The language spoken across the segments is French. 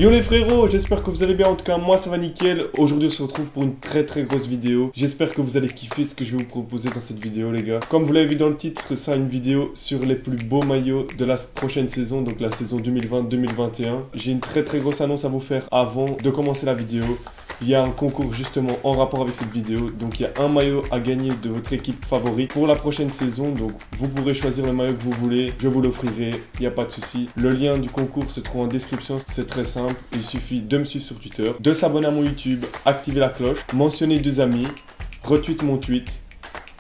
Yo les frérots, j'espère que vous allez bien, en tout cas moi ça va nickel. Aujourd'hui on se retrouve pour une très grosse vidéo. J'espère que vous allez kiffer ce que je vais vous proposer dans cette vidéo les gars. Comme vous l'avez vu dans le titre, ce sera une vidéo sur les plus beaux maillots de la prochaine saison, donc la saison 2020-2021. J'ai une très grosse annonce à vous faire avant de commencer la vidéo. Il y a un concours justement en rapport avec cette vidéo, donc il y a un maillot à gagner de votre équipe favorite pour la prochaine saison, donc vous pourrez choisir le maillot que vous voulez, je vous l'offrirai, il n'y a pas de souci. Le lien du concours se trouve en description, c'est très simple, il suffit de me suivre sur Twitter, de s'abonner à mon YouTube, activer la cloche, mentionner 2 amis, retweet mon tweet.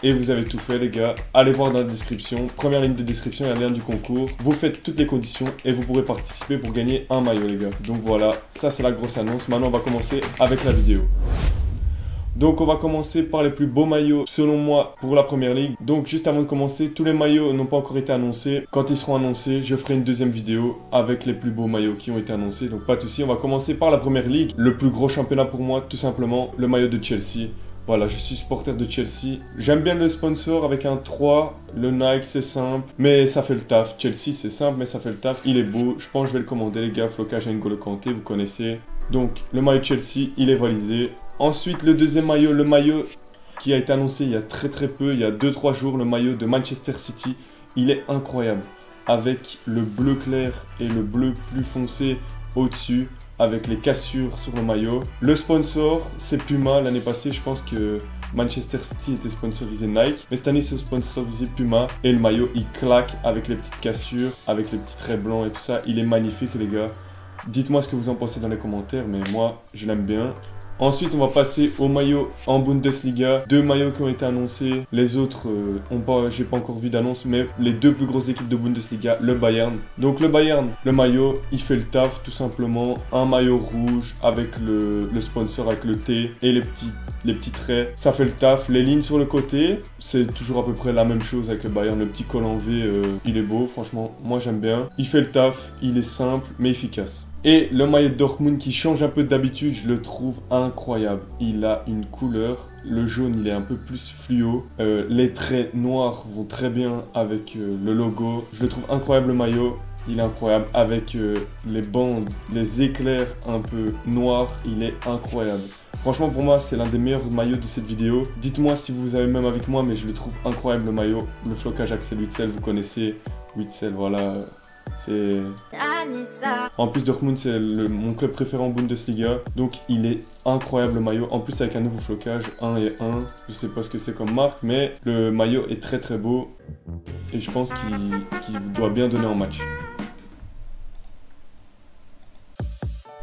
Et vous avez tout fait les gars, allez voir dans la description, première ligne de description, il y a le lien du concours. Vous faites toutes les conditions et vous pourrez participer pour gagner un maillot les gars. Donc voilà, ça c'est la grosse annonce, maintenant on va commencer avec la vidéo. Donc on va commencer par les plus beaux maillots selon moi pour la première ligue. Donc juste avant de commencer, tous les maillots n'ont pas encore été annoncés. Quand ils seront annoncés, je ferai une deuxième vidéo avec les plus beaux maillots qui ont été annoncés. Donc pas de souci, on va commencer par la première ligue. Le plus gros championnat pour moi, tout simplement, le maillot de Chelsea. Voilà, je suis supporter de Chelsea. J'aime bien le sponsor avec un 3. Le Nike, c'est simple, mais ça fait le taf. Chelsea, c'est simple, mais ça fait le taf. Il est beau. Je pense que je vais le commander, les gars. Flocage à N'Golo Kanté, vous connaissez. Donc, le maillot Chelsea, il est validé. Ensuite, le deuxième maillot, le maillot qui a été annoncé il y a très peu, il y a 2-3 jours, le maillot de Manchester City. Il est incroyable. Avec le bleu clair et le bleu plus foncé au-dessus, avec les cassures sur le maillot. Le sponsor, c'est Puma. L'année passée, je pense que Manchester City était sponsorisé Nike. Mais cette année, c'est sponsorisé Puma. Et le maillot, il claque avec les petites cassures, avec les petits traits blancs et tout ça. Il est magnifique, les gars. Dites-moi ce que vous en pensez dans les commentaires, mais moi, je l'aime bien. Ensuite, on va passer aux maillots en Bundesliga. 2 maillots qui ont été annoncés. Les autres, j'ai pas encore vu d'annonce, mais les 2 plus grosses équipes de Bundesliga, le Bayern. Donc le Bayern, le maillot, il fait le taf tout simplement. Un maillot rouge avec le sponsor, avec le T et les petits traits. Ça fait le taf. Les lignes sur le côté, c'est toujours à peu près la même chose avec le Bayern. Le petit col en V, il est beau. Franchement, moi j'aime bien. Il fait le taf, il est simple mais efficace. Et le maillot de Dortmund qui change un peu d'habitude, je le trouve incroyable. Il a une couleur, le jaune il est un peu plus fluo. Les traits noirs vont très bien avec le logo. Je le trouve incroyable le maillot, il est incroyable. Avec les bandes, les éclairs un peu noirs, il est incroyable. Franchement pour moi c'est l'un des meilleurs maillots de cette vidéo. Dites-moi si vous avez même avec moi, mais je le trouve incroyable le maillot. Le flocage Axel Witsel, vous connaissez. Witsel, voilà. C'est... En plus Dortmund c'est mon club préféré en Bundesliga. Donc il est incroyable le maillot. En plus avec un nouveau flocage 1 et 1. Je sais pas ce que c'est comme marque, mais le maillot est très beau. Et je pense qu'il doit bien donner en match.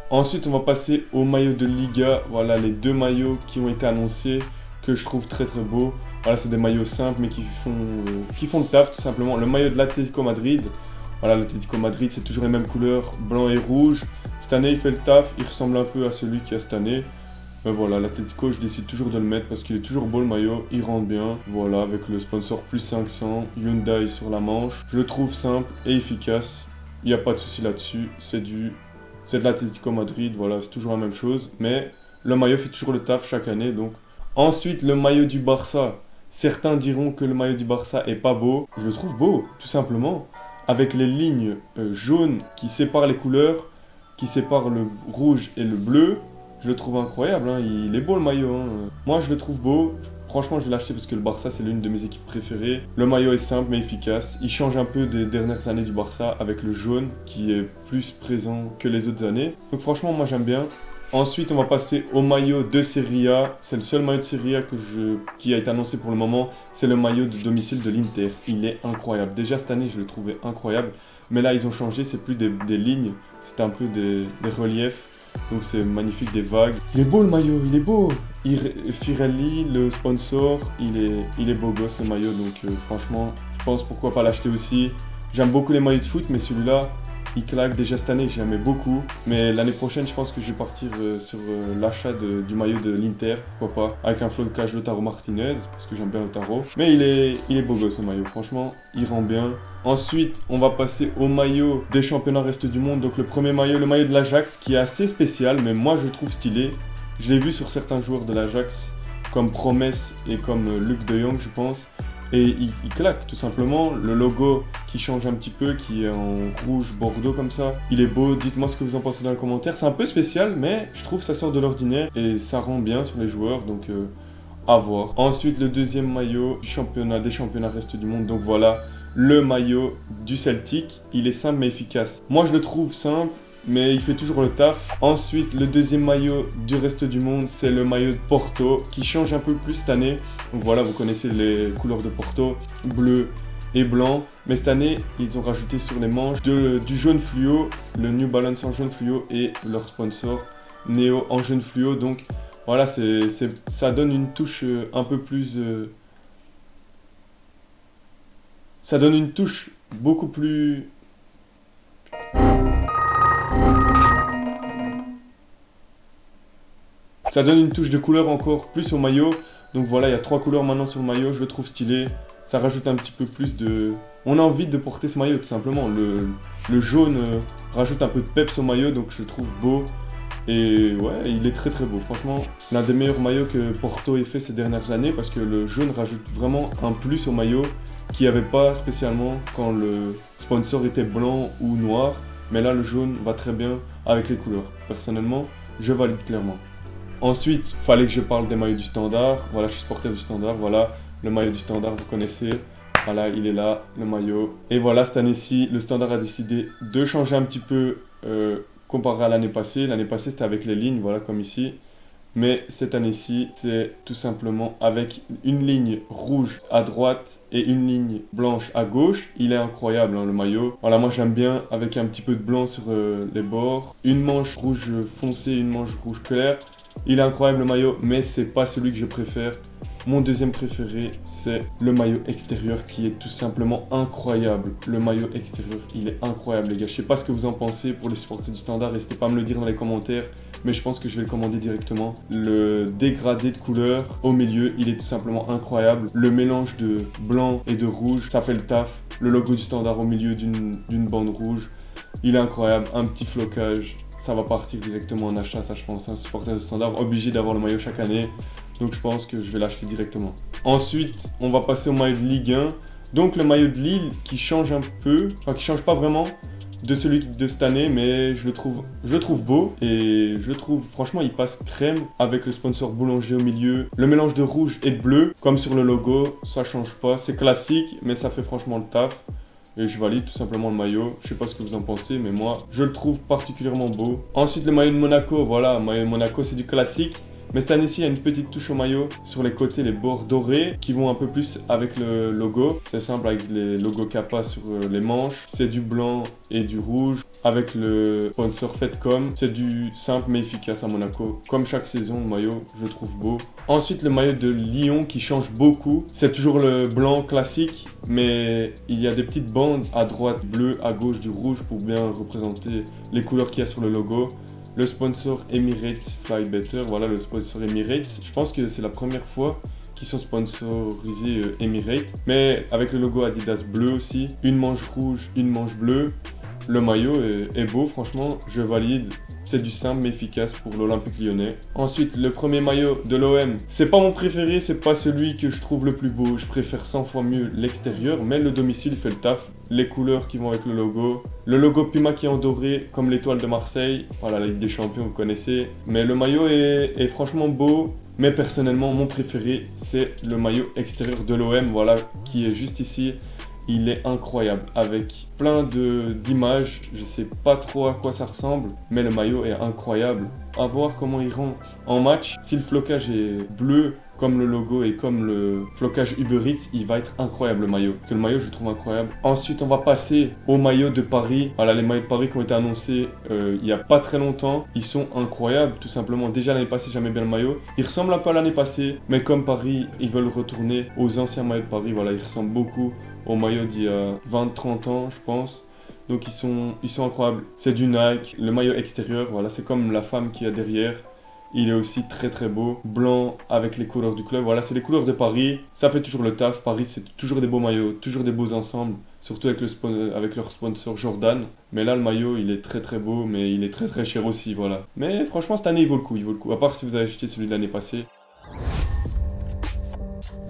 Ensuite on va passer au maillot de Liga. Voilà les 2 maillots qui ont été annoncés, que je trouve très beaux. Voilà, c'est des maillots simples mais qui font le taf tout simplement. Le maillot de l'Atlético Madrid. Voilà, l'Atlético Madrid, c'est toujours les mêmes couleurs, blanc et rouge. Cette année, il fait le taf, il ressemble un peu à celui qu'il y a cette année. Mais voilà, l'Atlético, je décide toujours de le mettre parce qu'il est toujours beau le maillot, il rentre bien. Voilà, avec le sponsor plus 500, Hyundai sur la manche. Je le trouve simple et efficace. Il n'y a pas de souci là-dessus, c'est de l'Atlético Madrid, voilà, c'est toujours la même chose. Mais le maillot fait toujours le taf chaque année, donc. Ensuite, le maillot du Barça. Certains diront que le maillot du Barça est pas beau. Je le trouve beau, tout simplement. Avec les lignes jaunes qui séparent les couleurs, qui séparent le rouge et le bleu, je le trouve incroyable, hein. Il est beau le maillot. Hein. Moi je le trouve beau, franchement je vais l'acheter parce que le Barça c'est l'une de mes équipes préférées. Le maillot est simple mais efficace, il change un peu des dernières années du Barça avec le jaune qui est plus présent que les autres années. Donc franchement moi j'aime bien. Ensuite, on va passer au maillot de Serie A. C'est le seul maillot de Serie A qui a été annoncé pour le moment. C'est le maillot de domicile de l'Inter. Il est incroyable. Déjà, cette année, je le trouvais incroyable. Mais là, ils ont changé. C'est plus des lignes. C'est un peu des reliefs. Donc, c'est magnifique, des vagues. Il est beau, le maillot. Il est beau. Firelli, le sponsor, il est beau gosse, le maillot. Donc, franchement, je pense pourquoi pas l'acheter aussi. J'aime beaucoup les maillots de foot, mais celui-là... il claque. Déjà cette année j'aimais beaucoup, mais l'année prochaine je pense que je vais partir sur l'achat du maillot de l'Inter, pourquoi pas, avec un flocage Lautaro Martinez, parce que j'aime bien Lautaro. Mais il est beau gosse ce maillot, franchement, il rend bien. Ensuite, on va passer au maillot des championnats reste du monde. Donc le premier maillot, le maillot de l'Ajax, qui est assez spécial, mais moi je le trouve stylé. Je l'ai vu sur certains joueurs de l'Ajax, comme Promes et comme Luc de Jong je pense. et il claque tout simplement. Le logo qui change un petit peu, qui est en rouge bordeaux comme ça, il est beau. Dites-moi ce que vous en pensez dans les commentaires. C'est un peu spécial, mais je trouve que ça sort de l'ordinaire et ça rend bien sur les joueurs, donc à voir. Ensuite, le deuxième maillot du championnat, des championnats reste du monde, donc voilà le maillot du Celtic. Il est simple mais efficace. Moi je le trouve simple, mais il fait toujours le taf. Ensuite, le deuxième maillot du reste du monde, c'est le maillot de Porto, qui change un peu plus cette année. Donc voilà, vous connaissez les couleurs de Porto, bleu et blanc. Mais cette année, ils ont rajouté sur les manches du jaune fluo, le New Balance en jaune fluo et leur sponsor Neo en jaune fluo. Donc voilà, ça donne une touche un peu plus... ça donne une touche beaucoup plus... Ça donne une touche de couleur encore plus au maillot. Donc voilà, il y a 3 couleurs maintenant sur le maillot, je le trouve stylé. Ça rajoute un petit peu plus de... On a envie de porter ce maillot tout simplement. Le jaune rajoute un peu de peps au maillot, donc je le trouve beau. Et ouais, il est très très beau. Franchement, l'un des meilleurs maillots que Porto ait fait ces dernières années, parce que le jaune rajoute vraiment un plus au maillot qu'il n'y avait pas spécialement quand le sponsor était blanc ou noir. Mais là, le jaune va très bien avec les couleurs. Personnellement, je valide clairement. Ensuite, fallait que je parle des maillots du Standard. Voilà, je suis supporter du Standard. Voilà, le maillot du Standard, vous connaissez. Voilà, il est là, le maillot. Et voilà, cette année-ci, le Standard a décidé de changer un petit peu comparé à l'année passée. L'année passée, c'était avec les lignes, voilà, comme ici. Mais cette année-ci, c'est tout simplement avec une ligne rouge à droite et une ligne blanche à gauche. Il est incroyable, hein, le maillot. Voilà, moi j'aime bien avec un petit peu de blanc sur les bords. Une manche rouge foncé, une manche rouge claire. Il est incroyable le maillot, mais c'est pas celui que je préfère. Mon deuxième préféré, c'est le maillot extérieur qui est tout simplement incroyable. Le maillot extérieur, il est incroyable les gars. Je sais pas ce que vous en pensez pour les supporters du Standard, n'hésitez pas à me le dire dans les commentaires. Mais je pense que je vais le commander directement. Le dégradé de couleur au milieu, il est tout simplement incroyable. Le mélange de blanc et de rouge, ça fait le taf. Le logo du Standard au milieu d'une bande rouge, il est incroyable. Un petit flocage, ça va partir directement en achat, ça je pense. Un supporter du Standard obligé d'avoir le maillot chaque année. Donc je pense que je vais l'acheter directement. Ensuite, on va passer au maillot de Ligue 1. Donc le maillot de Lille qui change un peu, enfin qui change pas vraiment de celui de cette année, mais je le trouve beau et je trouve franchement il passe crème avec le sponsor boulanger au milieu, le mélange de rouge et de bleu comme sur le logo, ça change pas, c'est classique mais ça fait franchement le taf et je valide tout simplement le maillot. Je sais pas ce que vous en pensez, mais moi je le trouve particulièrement beau. Ensuite le maillot de Monaco, voilà, maillot de Monaco c'est du classique. Mais cette année-ci, il y a une petite touche au maillot sur les côtés, les bords dorés qui vont un peu plus avec le logo. C'est simple avec les logos Kappa sur les manches. C'est du blanc et du rouge avec le sponsor Fedcom. C'est du simple mais efficace à Monaco. Comme chaque saison, le maillot, je le trouve beau. Ensuite, le maillot de Lyon qui change beaucoup. C'est toujours le blanc classique, mais il y a des petites bandes à droite bleu, à gauche du rouge pour bien représenter les couleurs qu'il y a sur le logo. Le sponsor Emirates Fly Better, voilà le sponsor Emirates. Je pense que c'est la première fois qu'ils sont sponsorisés Emirates. Mais avec le logo Adidas bleu aussi. Une manche rouge, une manche bleue. Le maillot est beau, franchement, je valide. C'est du simple mais efficace pour l'Olympique Lyonnais. Ensuite, le premier maillot de l'OM. C'est pas mon préféré, c'est pas celui que je trouve le plus beau. Je préfère 100 fois mieux l'extérieur, mais le domicile fait le taf. Les couleurs qui vont avec le logo Puma qui est en doré comme l'étoile de Marseille. Voilà, la Ligue des Champions, vous connaissez. Mais le maillot est franchement beau. Mais personnellement, mon préféré, c'est le maillot extérieur de l'OM, voilà, qui est juste ici. Il est incroyable, avec plein d'images, je sais pas trop à quoi ça ressemble, mais le maillot est incroyable. À voir comment il rend en match. Si le flocage est bleu, comme le logo et comme le flocage Uber Eats, il va être incroyable le maillot. Que le maillot, je le trouve incroyable. Ensuite, on va passer au maillot de Paris. Voilà, les maillots de Paris qui ont été annoncés il y a pas très longtemps. Ils sont incroyables, tout simplement. Déjà l'année passée, j'aimais bien le maillot. Il ressemble un peu à l'année passée, mais comme Paris, ils veulent retourner aux anciens maillots de Paris. Voilà, ils ressemblent beaucoup au maillot d'il y a 20-30 ans, je pense. Donc ils sont incroyables. C'est du Nike, le maillot extérieur, voilà, c'est comme la femme qu'il y a derrière. Il est aussi très très beau, blanc avec les couleurs du club. Voilà, c'est les couleurs de Paris. Ça fait toujours le taf. Paris, c'est toujours des beaux maillots, toujours des beaux ensembles. Surtout avec leur sponsor Jordan. Mais là, le maillot, il est très très beau, mais il est très très cher aussi, voilà. Mais franchement, cette année, il vaut le coup, il vaut le coup. À part si vous avez acheté celui de l'année passée.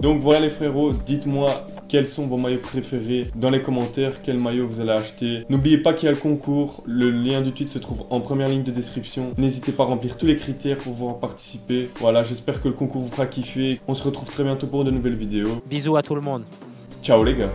Donc voilà les frérots, dites-moi quels sont vos maillots préférés dans les commentaires, quel maillot vous allez acheter. N'oubliez pas qu'il y a le concours, le lien du tweet se trouve en première ligne de description. N'hésitez pas à remplir tous les critères pour pouvoir participer. Voilà, j'espère que le concours vous fera kiffer. On se retrouve très bientôt pour de nouvelles vidéos. Bisous à tout le monde. Ciao les gars.